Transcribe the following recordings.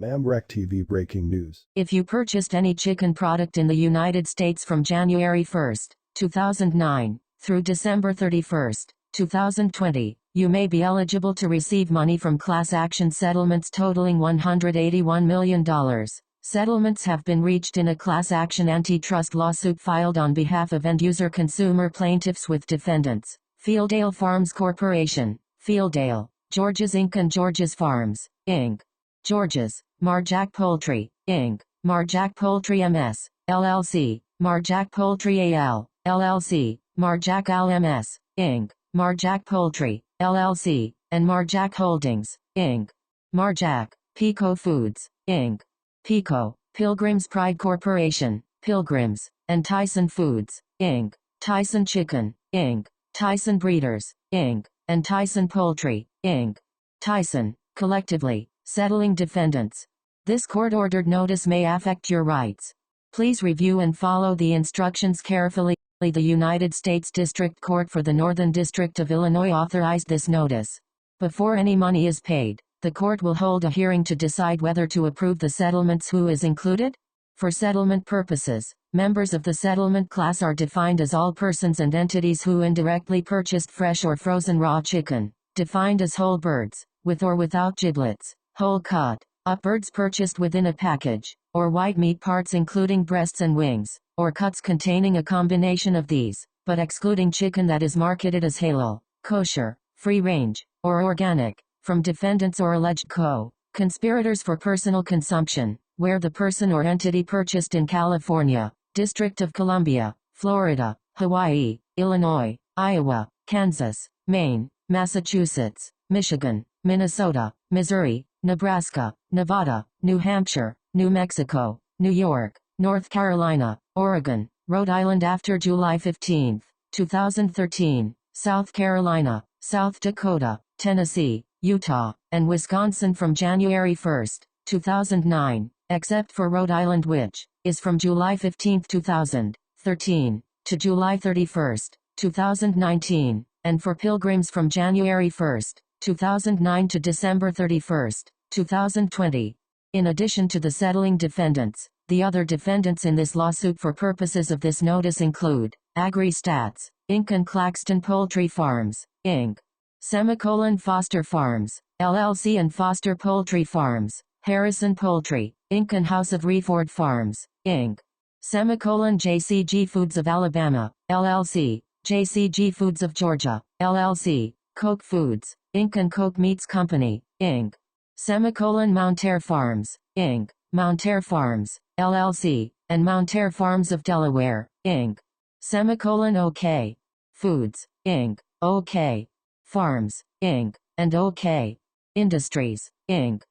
MRecktv breaking news. If you purchased any chicken product in the United States from January 1, 2009, through December 31, 2020, you may be eligible to receive money from class action settlements totaling $181 million. Settlements have been reached in a class action antitrust lawsuit filed on behalf of End-User Consumer Plaintiffs with Defendants, Fieldale Farms Corporation, Fieldale, George's Inc. and George's Farms, Inc. George's, Mar-Jac Poultry, Inc., Mar-Jac Poultry MS, LLC, Mar-Jac Poultry AL, LLC, Mar-Jac MS, Inc., Mar-Jac Poultry, LLC, and Mar-Jac Holdings, Inc. Mar-Jac, Peco Foods, Inc. Peco, Pilgrim's Pride Corporation, Pilgrims, and Tyson Foods, Inc. Tyson Chicken, Inc. Tyson Breeders, Inc. and Tyson Poultry, Inc. Tyson, collectively, settling defendants. This court-ordered notice may affect your rights. Please review and follow the instructions carefully. The United States District Court for the Northern District of Illinois authorized this notice. Before any money is paid, the court will hold a hearing to decide whether to approve the settlements. Who is included? For settlement purposes, members of the settlement class are defined as all persons and entities who indirectly purchased fresh or frozen raw chicken, defined as whole birds, with or without giblets, whole cut, up birds purchased within a package, or white meat parts including breasts and wings, or cuts containing a combination of these, but excluding chicken that is marketed as halal, kosher, free-range, or organic, from defendants or alleged co-conspirators for personal consumption, where the person or entity purchased in California, District of Columbia, Florida, Hawaii, Illinois, Iowa, Kansas, Maine, Massachusetts, Michigan, Minnesota, Missouri, Nebraska, Nevada, New Hampshire, New Mexico, New York, North Carolina, Oregon, Rhode Island after July 15, 2013, South Carolina, South Dakota, Tennessee, Utah, and Wisconsin from January 1, 2009, except for Rhode Island, which is from July 15, 2013, to July 31, 2019, and for pilgrims from January 1, 2009 to December 31, 2020. In addition to the settling defendants, the other defendants in this lawsuit for purposes of this notice include AgriStats, Inc. and Claxton Poultry Farms, Inc. Foster Farms, LLC and Foster Poultry Farms, Harrison Poultry, Inc. and House of Reford Farms, Inc. JCG Foods of Alabama, LLC, JCG Foods of Georgia, LLC, Koch Foods, Inc. and Koch Meats Company, Inc. Mountaire Farms, Inc., Mountaire Farms, LLC, and Mountaire Farms of Delaware, Inc. OK Foods, Inc., OK Farms, Inc., and OK Industries, Inc.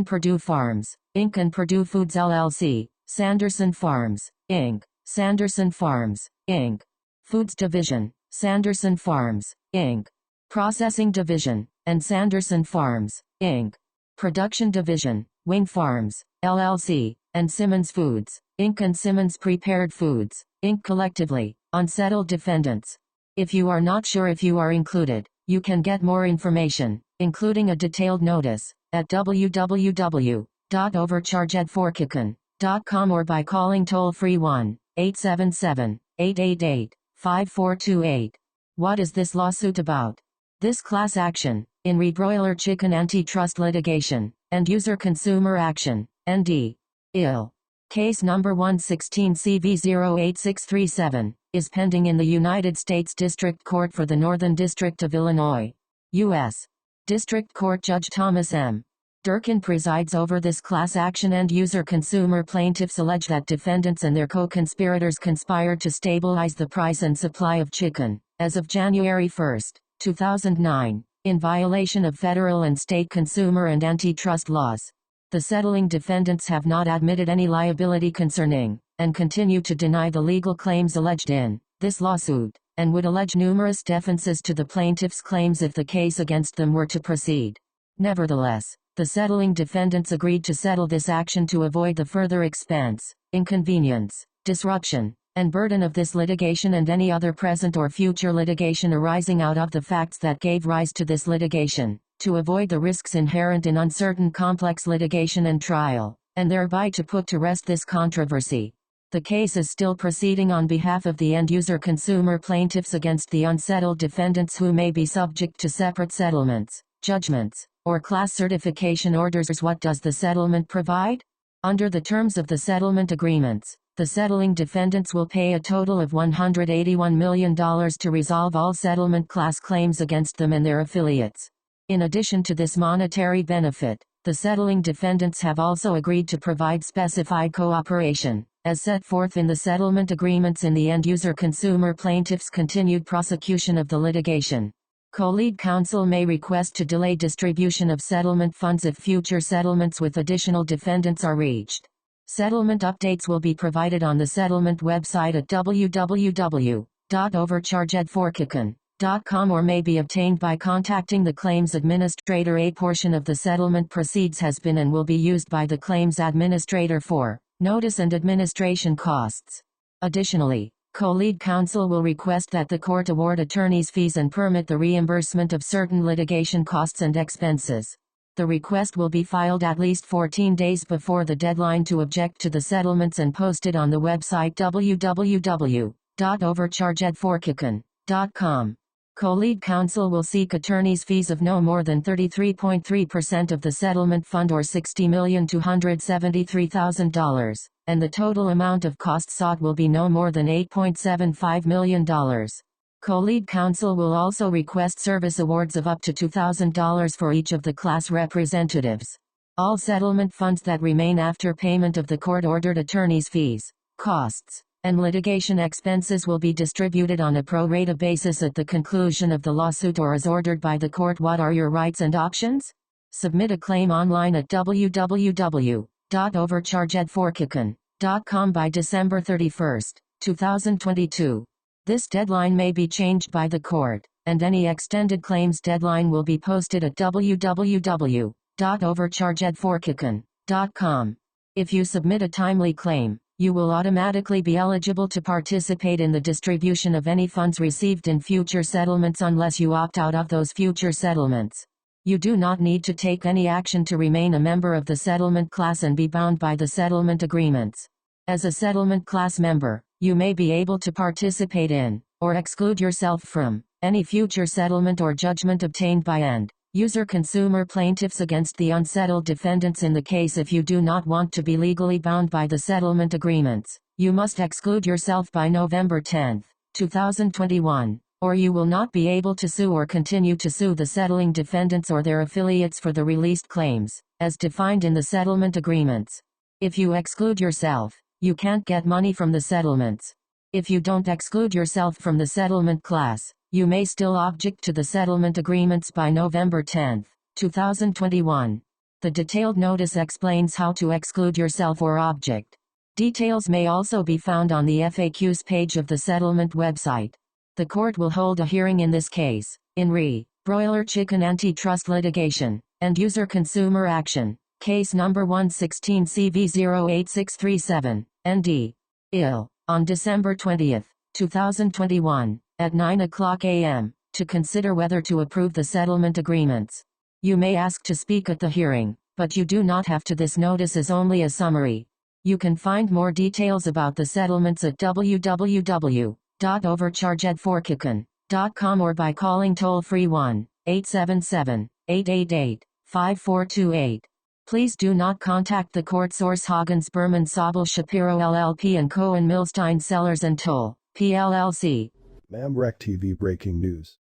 Purdue Farms, Inc. and Purdue Foods LLC, Sanderson Farms, Inc., Sanderson Farms, Inc. Foods Division, Sanderson Farms, Inc. Processing Division, and Sanderson Farms, Inc. Production Division, Wing Farms, LLC, and Simmons Foods, Inc. and Simmons Prepared Foods, Inc. collectively, unsettled defendants. If you are not sure if you are included, you can get more information, including a detailed notice, at www.overchargedforchicken.com or by calling toll-free 1-877-888-5428. What is this lawsuit about? This class action, in rebroiler chicken antitrust litigation, End-User Consumer Action, ND. IL. Case number 116CV08637, is pending in the United States District Court for the Northern District of Illinois. U.S. District Court Judge Thomas M. Durkin presides over this class action. End-user consumer plaintiffs allege that defendants and their co-conspirators conspired to stabilize the price and supply of chicken, as of January 1, 2009, in violation of federal and state consumer and antitrust laws. The settling defendants have not admitted any liability concerning, and continue to deny the legal claims alleged in this lawsuit, and would allege numerous defenses to the plaintiffs' claims if the case against them were to proceed. Nevertheless, the settling defendants agreed to settle this action to avoid the further expense, inconvenience, disruption, and burden of this litigation and any other present or future litigation arising out of the facts that gave rise to this litigation. to avoid the risks inherent in uncertain complex litigation and trial, and thereby to put to rest this controversy. The case is still proceeding on behalf of the end-user consumer plaintiffs against the unsettled defendants who may be subject to separate settlements, judgments, or class certification orders. What does the settlement provide? Under the terms of the settlement agreements, the settling defendants will pay a total of $181 million to resolve all settlement class claims against them and their affiliates. In addition to this monetary benefit, the settling defendants have also agreed to provide specified cooperation, as set forth in the settlement agreements in the end-user consumer plaintiffs' continued prosecution of the litigation. Co-lead counsel may request to delay distribution of settlement funds if future settlements with additional defendants are reached. Settlement updates will be provided on the settlement website at www.overchargedforkicken.com or may be obtained by contacting the claims administrator. A portion of the settlement proceeds has been and will be used by the claims administrator for notice and administration costs. Additionally, co-lead counsel will request that the court award attorney's fees and permit the reimbursement of certain litigation costs and expenses. The request will be filed at least 14 days before the deadline to object to the settlements and posted on the website www.overchargedforkicken.com. Co-lead counsel will seek attorney's fees of no more than 33.3% of the settlement fund or $60,273,000, and the total amount of costs sought will be no more than $8.75 million. Co-lead counsel will also request service awards of up to $2,000 for each of the class representatives. All settlement funds that remain after payment of the court-ordered attorney's fees, costs, and litigation expenses will be distributed on a pro rata basis at the conclusion of the lawsuit or as ordered by the court. What are your rights and options? Submit a claim online at www.overchargedforkicken.com by December 31, 2022. This deadline may be changed by the court, and any extended claims deadline will be posted at www.overchargedforkicken.com. If you submit a timely claim, you will automatically be eligible to participate in the distribution of any funds received in future settlements unless you opt out of those future settlements. You do not need to take any action to remain a member of the settlement class and be bound by the settlement agreements. As a settlement class member, you may be able to participate in, or exclude yourself from, any future settlement or judgment obtained by end-user consumer plaintiffs against the unsettled defendants in the case. If you do not want to be legally bound by the settlement agreements, you must exclude yourself by November 10, 2021, or you will not be able to sue or continue to sue the settling defendants or their affiliates for the released claims, as defined in the settlement agreements. If you exclude yourself, you can't get money from the settlements. If you don't exclude yourself from the settlement class, you may still object to the settlement agreements by November 10, 2021. The detailed notice explains how to exclude yourself or object. Details may also be found on the FAQs page of the settlement website. The court will hold a hearing in this case, in re. Broiler Chicken Antitrust Litigation, End-User Consumer Action, Case Number 116 CV08637, ND. IL. On December 20, 2021, at 9:00 a.m., to consider whether to approve the settlement agreements. You may ask to speak at the hearing, but you do not have to. This notice is only a summary. You can find more details about the settlements at www.overchargedforkicken.com or by calling toll-free 1-877-888-5428. Please do not contact the court source Hagen Sperman Sobel Shapiro LLP and Co. and Milstein Sellers and Toll, PLLC. MRecktv breaking news.